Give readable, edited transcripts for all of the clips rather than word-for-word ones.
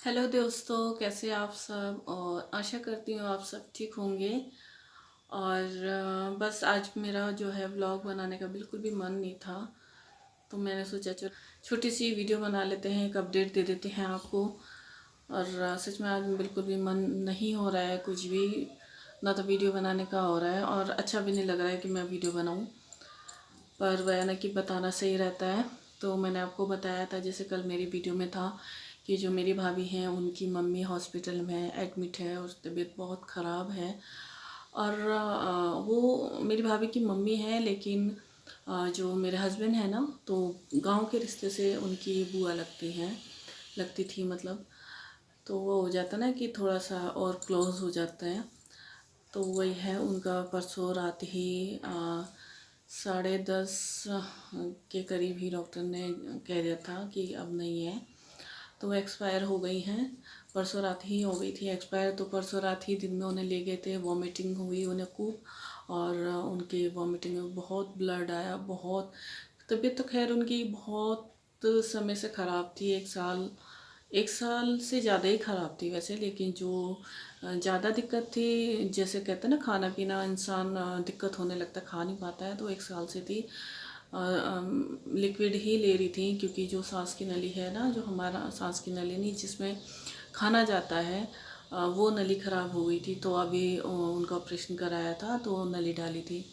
Hello दोस्तों, कैसे आप सब। और आशा करती हूँ आप सब ठीक होंगे। और बस आज मेरा जो है व्लॉग बनाने का बिल्कुल भी मन नहीं था। तो मैंने सोचा चलो छोटी सी वीडियो बना लेते हैं, एक अपडेट दे देते हैं आपको। और सच में आज बिल्कुल भी मन नहीं हो रहा है कुछ भी, ना तो वीडियो बनाने का हो रहा है और अच्छा भी नहीं लग रहा है कि मैं वीडियो बनाऊँ। पर वह ना कि बताना सही रहता है। तो मैंने आपको बताया था जैसे कल मेरी वीडियो में था कि जो मेरी भाभी हैं उनकी मम्मी हॉस्पिटल में एडमिट है और तबीयत बहुत ख़राब है। और वो मेरी भाभी की मम्मी है, लेकिन जो मेरे हस्बैंड है ना, तो गांव के रिश्ते से उनकी बुआ लगती थी मतलब। तो वो हो जाता ना कि थोड़ा सा और क्लोज हो जाता है। तो वही है, उनका परसों रात ही 10:30 के करीब ही डॉक्टर ने कह दिया था कि अब नहीं है। तो वो एक्सपायर हो गई हैं। परसों रात ही हो गई थी एक्सपायर। तो परसों रात ही दिन में उन्हें ले गए थे, वॉमिटिंग हुई उन्हें खूब। और उनके वॉमिटिंग में बहुत ब्लड आया, बहुत। तबीयत तो खैर उनकी बहुत समय से ख़राब थी, 1 साल से ज़्यादा ही ख़राब थी वैसे। लेकिन जो ज़्यादा दिक्कत थी, जैसे कहते हैं ना खाना पीना इंसान दिक्कत होने लगता है, खा नहीं पाता है, तो 1 साल से थी। लिक्विड ही ले रही थी, क्योंकि जो सांस की नली है ना, जो हमारा सांस की नली नहीं जिसमें खाना जाता है, वो नली ख़राब हो गई थी। तो अभी उनका ऑपरेशन कराया था तो नली डाली थी।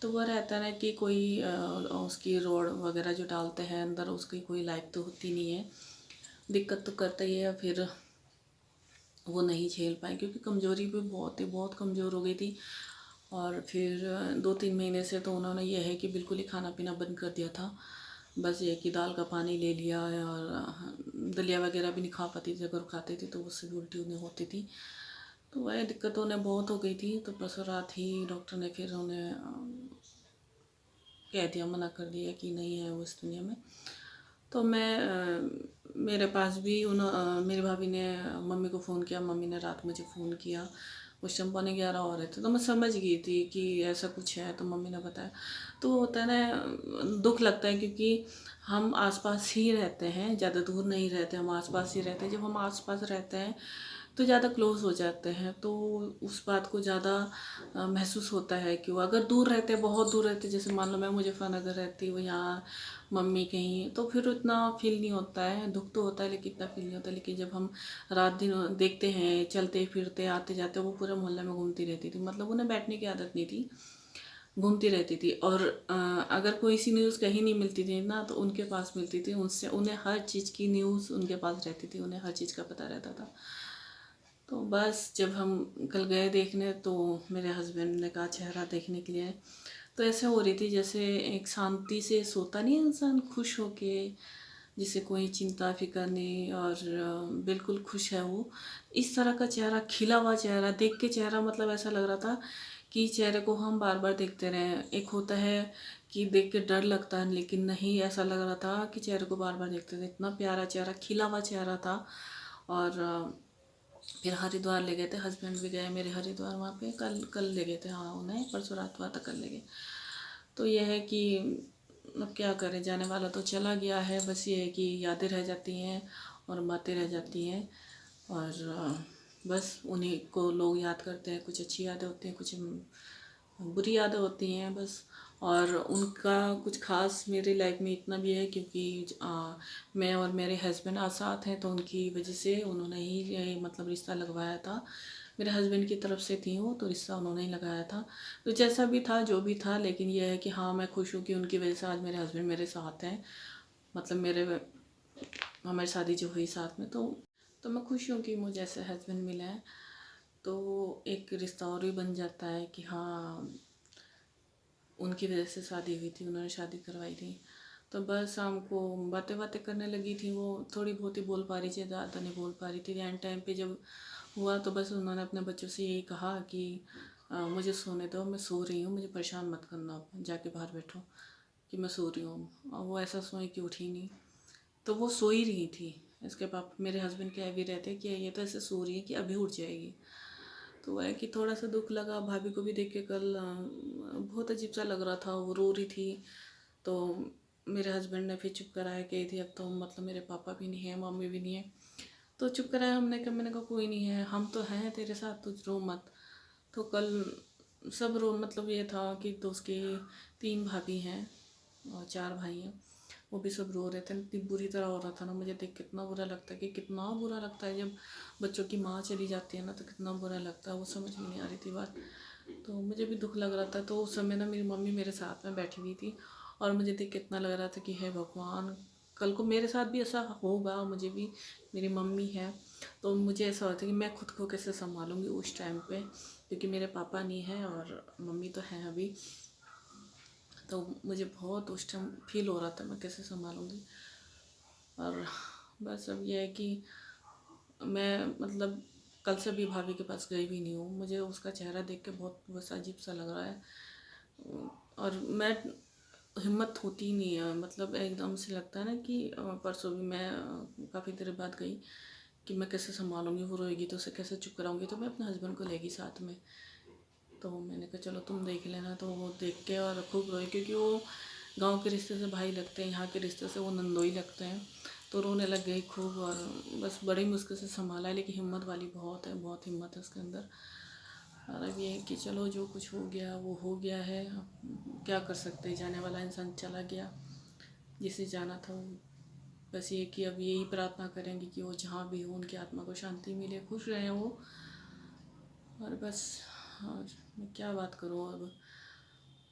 तो वो रहता है ना कि कोई उसकी रोड वगैरह जो डालते हैं अंदर, उसकी कोई लाइफ तो होती नहीं है, दिक्कत तो करता ही है। फिर वो नहीं झेल पाए क्योंकि कमज़ोरी भी बहुत थी, बहुत कमज़ोर हो गई थी। और फिर 2-3 महीने से तो उन्होंने ये है कि बिल्कुल ही खाना पीना बंद कर दिया था। बस ये कि दाल का पानी ले लिया है, और दलिया वगैरह भी नहीं खा पाती थी, अगर खाते थे तो उससे भी उल्टी उन्हें होती थी। तो वह दिक्कत उन्हें बहुत हो गई थी। तो परसों रात ही डॉक्टर ने फिर उन्हें कह दिया, मना कर दिया कि नहीं है वो इस दुनिया में। तो मेरे पास भी मेरी भाभी ने मम्मी को फ़ोन किया, मम्मी ने रात मुझे फ़ोन किया। उस टाइम 11:15 हो रहे थे, तो मैं समझ गई थी कि ऐसा कुछ है। तो मम्मी ने बताया। तो होता है ना, दुख लगता है क्योंकि हम आसपास ही रहते हैं, ज़्यादा दूर नहीं रहते, हम आसपास ही रहते हैं। जब हम आसपास रहते हैं तो ज़्यादा क्लोज हो जाते हैं, तो उस बात को ज़्यादा महसूस होता है कि वो अगर दूर रहते, बहुत दूर रहते, जैसे मान लो मैं मुजफ्फरनगर रहती हूँ, यहाँ मम्मी कहीं, तो फिर उतना फील नहीं होता है। दुख तो होता है लेकिन इतना फील नहीं होता। लेकिन जब हम रात दिन देखते हैं, चलते फिरते आते जाते, वो पूरे मोहल्ले में घूमती रहती थी, मतलब उन्हें बैठने की आदत नहीं थी, घूमती रहती थी। और अगर कोई सी न्यूज़ कहीं नहीं मिलती थी ना, तो उनके पास मिलती थी, उनसे उन्हें हर चीज़ की न्यूज़ उनके पास रहती थी, उन्हें हर चीज़ का पता रहता था। तो बस जब हम कल गए देखने, तो मेरे हस्बैंड ने कहा चेहरा देखने के लिए, तो ऐसे हो रही थी जैसे एक शांति से सोता नहीं इंसान खुश होके, जिसे कोई चिंता फिकर नहीं, और बिल्कुल खुश है वो। इस तरह का चेहरा, खिला हुआ चेहरा देख के, चेहरा मतलब ऐसा लग रहा था कि चेहरे को हम बार बार देखते रहें। एक होता है कि देख के डर लगता है, लेकिन नहीं, ऐसा लग रहा था कि चेहरे को बार बार देखते थे। इतना प्यारा चेहरा, खिला हुआ चेहरा था। और फिर हरिद्वार ले गए थे, हस्बैंड भी गए मेरे हरिद्वार, वहाँ पे कल कल ले गए थे, हाँ उन्हें परसों रात हुआ था, कल ले गए। तो यह है कि अब क्या करें, जाने वाला तो चला गया है, बस ये है कि यादें रह जाती हैं और बातें रह जाती हैं। और बस उन्हीं को लोग याद करते हैं, कुछ अच्छी यादें होती हैं, कुछ बुरी यादें होती हैं बस। और उनका कुछ ख़ास मेरी लाइफ में इतना भी है क्योंकि मैं और मेरे हस्बैंड आज साथ हैं, तो उनकी वजह से उन्होंने ही ये मतलब रिश्ता लगवाया था। मेरे हस्बैंड की तरफ से थी वो, तो रिश्ता उन्होंने ही लगाया था। तो जैसा भी था, जो भी था, लेकिन यह है कि हाँ, मैं खुश हूँ कि उनकी वजह से आज मेरे हस्बैंड मेरे साथ हैं। मतलब हमारी शादी जो हुई साथ में, तो मैं खुश हूँ कि मुझे ऐसे हस्बैंड मिले हैं। तो एक रिश्ता और भी बन जाता है कि हाँ, उनकी वजह से शादी हुई थी, उन्होंने शादी करवाई थी। तो बस शाम को बातें बातें करने लगी थी वो, थोड़ी बहुत ही बोल पा रही थी, ज़्यादा नहीं बोल पा रही थी। एंड टाइम पे जब हुआ तो बस उन्होंने अपने बच्चों से यही कहा कि मुझे सोने दो, मैं सो रही हूँ, मुझे परेशान मत करना, आप जाके बाहर बैठो, कि मैं सो रही हूँ। और वो ऐसा सोई कि उठी नहीं। तो वो सो ही रही थी। इसके पापा मेरे हस्बैंड कह भी रहे थे कि ये तो ऐसे सो रही है कि अभी उठ जाएगी। तो वह है कि थोड़ा सा दुख लगा। भाभी को भी देख के कल बहुत अजीब सा लग रहा था, वो रो रही थी। तो मेरे हस्बैंड ने फिर चुप कराया कि थी अब तो मतलब मेरे पापा भी नहीं है, मम्मी भी नहीं है, तो चुप कराया हमने, कहा मैंने कहा कोई नहीं है, हम तो हैं तेरे साथ, तुझ रो मत। तो कल सब रो, मतलब ये था कि तो उसकी 3 भाभी हैं और 4 भाई हैं, वो भी सब रो रहे थे। इतनी बुरी तरह हो रहा था ना, मुझे देख कितना बुरा लगता है, कि कितना बुरा लगता है जब बच्चों की माँ चली जाती है ना, तो कितना बुरा लगता है। वो समझ में नहीं आ रही थी बात, तो मुझे भी दुख लग रहा था। तो उस समय ना मेरी मम्मी मेरे साथ में बैठी हुई थी, और मुझे देख के इतना लग रहा था कि हे भगवान, कल को मेरे साथ भी ऐसा होगा, मुझे भी मेरी मम्मी है, तो मुझे ऐसा होता है कि मैं खुद को कैसे संभालूंगी उस टाइम पे, क्योंकि मेरे पापा नहीं है और मम्मी तो है अभी। तो मुझे बहुत उस टाइम फील हो रहा था मैं कैसे संभालूंगी। और बस अब यह है कि मैं, मतलब कल से भी भाभी के पास गई भी नहीं हूँ। मुझे उसका चेहरा देख के बहुत बस अजीब सा लग रहा है, और मैं, हिम्मत होती ही नहीं है, मतलब एकदम से लगता है ना कि परसों भी मैं काफ़ी देर बाद गई कि मैं कैसे संभालूंगी, वो रोएगी तो उसे कैसे चुप कराऊंगी, तो मैं अपने हस्बैंड को लेगी साथ में। तो मैंने कहा चलो तुम देख लेना। तो वो देख के और खूब रोए, क्योंकि वो गांव के रिश्ते से भाई लगते हैं, यहाँ के रिश्ते से वो नंदोई लगते हैं। तो रोने लग गई खूब, और बस बड़ी मुश्किल से संभाला है, लेकिन हिम्मत वाली बहुत है, बहुत हिम्मत है उसके अंदर। और अब ये है कि चलो जो कुछ हो गया वो हो गया है, अब क्या कर सकते हैं, जाने वाला इंसान चला गया, जिसे जाना था वो। बस ये कि अब यही प्रार्थना करेंगे कि वो जहाँ भी हो उनकी आत्मा को शांति मिले, खुश रहें वो। और बस, और मैं क्या बात करूँ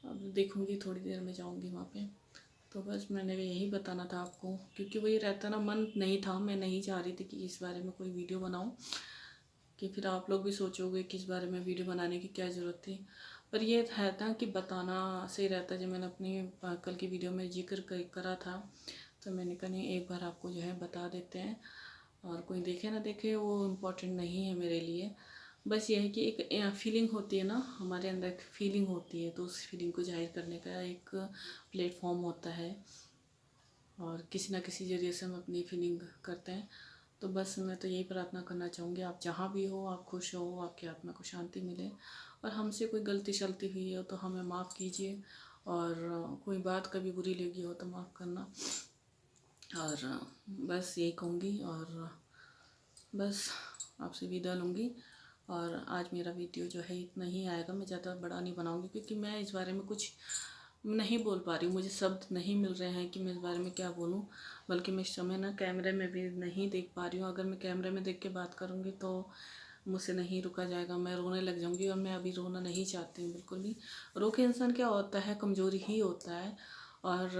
अब देखूँगी, थोड़ी देर में जाऊँगी वहाँ पे। तो बस मैंने यही बताना था आपको, क्योंकि वही रहता ना, मन नहीं था, मैं नहीं चाह रही थी कि इस बारे में कोई वीडियो बनाऊँ, कि फिर आप लोग भी सोचोगे कि इस बारे में वीडियो बनाने की क्या ज़रूरत थी। पर ये है ना कि बताना सही रहता है। जब मैंने अपनी कल की वीडियो में जिक्र करा था, तो मैंने कहा नहीं, एक बार आपको जो है बता देते हैं, और कोई देखे ना देखे वो इम्पोर्टेंट नहीं है मेरे लिए। बस ये है कि एक फीलिंग होती है ना, हमारे अंदर एक फीलिंग होती है, तो उस फीलिंग को जाहिर करने का एक प्लेटफॉर्म होता है, और किसी ना किसी ज़रिए से हम अपनी फीलिंग करते हैं। तो बस मैं तो यही प्रार्थना करना चाहूँगी, आप जहाँ भी हो आप खुश हो, आपकी आत्मा को शांति मिले, और हमसे कोई गलती शलती हुई हो तो हमें माफ़ कीजिए, और कोई बात कभी बुरी लगी हो तो माफ़ करना। और बस यही कहूँगी, और बस आपसे विदा लूँगी। और आज मेरा वीडियो जो है इतना ही आएगा, मैं ज़्यादा बड़ा नहीं बनाऊँगी, क्योंकि मैं इस बारे में कुछ नहीं बोल पा रही हूँ, मुझे शब्द नहीं मिल रहे हैं कि मैं इस बारे में क्या बोलूँ। बल्कि मैं इस समय ना कैमरे में भी नहीं देख पा रही हूँ, अगर मैं कैमरे में देख के बात करूँगी तो मुझसे नहीं रुका जाएगा, मैं रोने लग जाऊँगी, और मैं अभी रोना नहीं चाहती हूँ बिल्कुल भी। रो के इंसान क्या होता है, कमज़ोरी ही होता है, और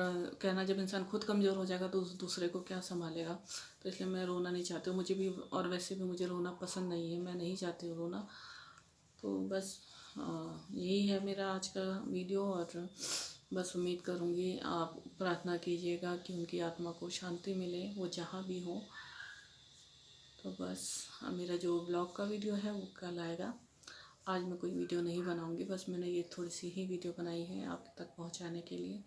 कहना, जब इंसान खुद कमज़ोर हो जाएगा तो उस दूसरे को क्या संभालेगा। तो इसलिए मैं रोना नहीं चाहती हूँ, मुझे भी, और वैसे भी मुझे रोना पसंद नहीं है, मैं नहीं चाहती हूँ रोना। तो बस यही है मेरा आज का वीडियो, और बस उम्मीद करूँगी आप प्रार्थना कीजिएगा कि उनकी आत्मा को शांति मिले, वो जहाँ भी हो। तो बस मेरा जो ब्लॉग का वीडियो है वो कल आएगा, आज मैं कोई वीडियो नहीं बनाऊँगी, बस मैंने ये थोड़ी सी ही वीडियो बनाई है आप तक पहुँचाने के लिए।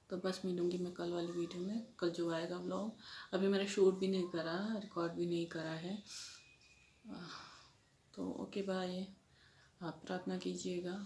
तो बस मिलूँगी मैं कल वाली वीडियो में, कल जो आएगा ब्लॉग। अभी मैंने शूट भी नहीं करा, रिकॉर्ड भी नहीं करा है। तो ओके बाय, आप प्रार्थना कीजिएगा।